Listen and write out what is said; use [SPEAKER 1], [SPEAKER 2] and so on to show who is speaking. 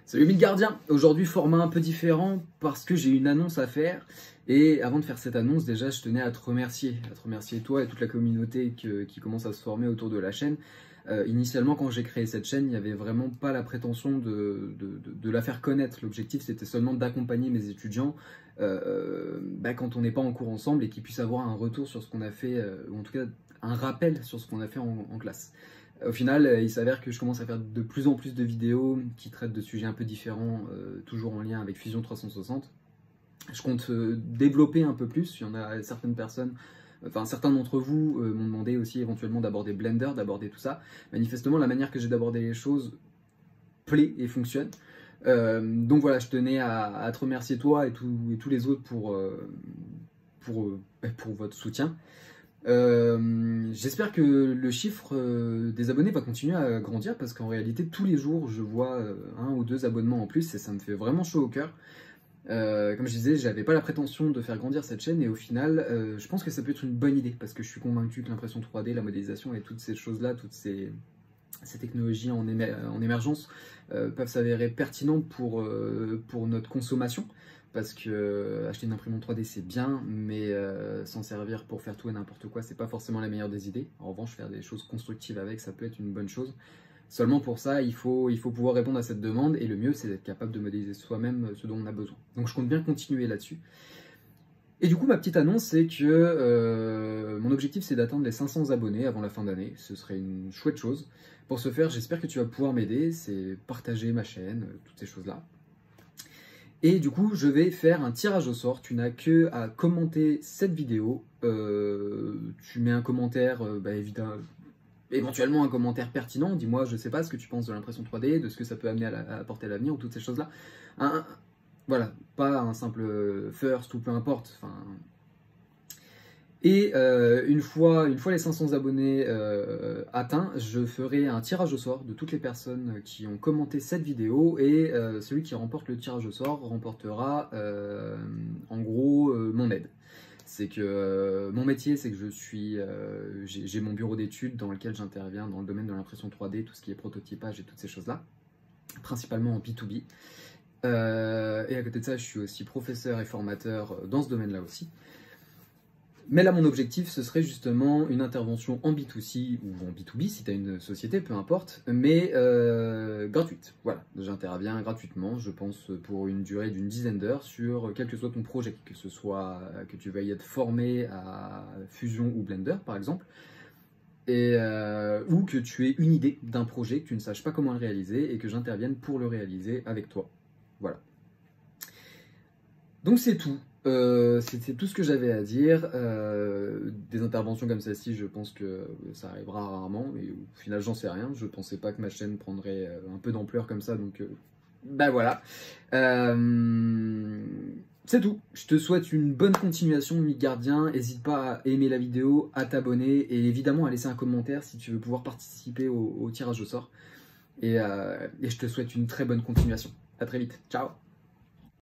[SPEAKER 1] Salut Midgardien, aujourd'hui format un peu différent parce que j'ai une annonce à faire et avant de faire cette annonce déjà je tenais à te remercier toi et toute la communauté qui commence à se former autour de la chaîne. Initialement quand j'ai créé cette chaîne il n'y avait vraiment pas la prétention de la faire connaître, l'objectif c'était seulement d'accompagner mes étudiants quand on n'est pas en cours ensemble et qu'ils puissent avoir un retour sur ce qu'on a fait, ou en tout cas un rappel sur ce qu'on a fait en classe. Au final, il s'avère que je commence à faire de plus en plus de vidéos qui traitent de sujets un peu différents, toujours en lien avec Fusion 360. Je compte développer un peu plus. Il y en a certaines personnes, enfin certains d'entre vous m'ont demandé aussi éventuellement d'aborder Blender, d'aborder tout ça. Manifestement, la manière que j'ai d'aborder les choses plaît et fonctionne. Donc voilà, je tenais à te remercier toi et tous les autres pour votre soutien. J'espère que le chiffre des abonnés va continuer à grandir parce qu'en réalité tous les jours je vois 1 ou 2 abonnements en plus et ça me fait vraiment chaud au cœur. Comme je disais, j'avais pas la prétention de faire grandir cette chaîne et au final je pense que ça peut être une bonne idée parce que je suis convaincu que l'impression 3D, la modélisation et toutes ces choses là, toutes ces technologies en émergence peuvent s'avérer pertinentes pour notre consommation. Parce que acheter une imprimante 3D c'est bien, mais s'en servir pour faire tout et n'importe quoi, c'est pas forcément la meilleure des idées. En revanche, faire des choses constructives avec, ça peut être une bonne chose. Seulement pour ça, il faut pouvoir répondre à cette demande, et le mieux c'est d'être capable de modéliser soi-même ce dont on a besoin. Donc je compte bien continuer là-dessus. Et du coup, ma petite annonce, c'est que mon objectif c'est d'atteindre les 500 abonnés avant la fin d'année. Ce serait une chouette chose. Pour ce faire, j'espère que tu vas pouvoir m'aider, c'est partager ma chaîne, toutes ces choses-là. Et du coup, je vais faire un tirage au sort. Tu n'as que à commenter cette vidéo. Tu mets un commentaire, éventuellement un commentaire pertinent. Dis-moi, je sais pas ce que tu penses de l'impression 3D, de ce que ça peut amener à apporter à l'avenir, ou toutes ces choses-là. Voilà, pas un simple first ou peu importe. Enfin. Et une fois les 500 abonnés atteints, je ferai un tirage au sort de toutes les personnes qui ont commenté cette vidéo et celui qui remporte le tirage au sort remportera en gros mon aide. C'est que mon métier, c'est que j'ai mon bureau d'études dans lequel j'interviens dans le domaine de l'impression 3D, tout ce qui est prototypage et toutes ces choses-là, principalement en B2B. Et à côté de ça, je suis aussi professeur et formateur dans ce domaine-là aussi. Mais là, mon objectif, ce serait justement une intervention en B2C ou en B2B, si tu as une société, peu importe, mais gratuite. Voilà, j'interviens gratuitement, je pense, pour une durée d'une dizaine d'heures sur quel que soit ton projet, que ce soit que tu veuilles être formé à Fusion ou Blender, par exemple, et, ou que tu aies une idée d'un projet, que tu ne saches pas comment le réaliser, et que j'intervienne pour le réaliser avec toi. Voilà. Donc c'est tout. C'était tout ce que j'avais à dire. Des interventions comme celle-ci, je pense que ça arrivera rarement, et au final j'en sais rien. Je pensais pas que ma chaîne prendrait un peu d'ampleur comme ça, donc voilà. C'est tout. Je te souhaite une bonne continuation, Midgardien. N'hésite pas à aimer la vidéo, à t'abonner et évidemment à laisser un commentaire si tu veux pouvoir participer au tirage au sort. Et je te souhaite une très bonne continuation. À très vite. Ciao.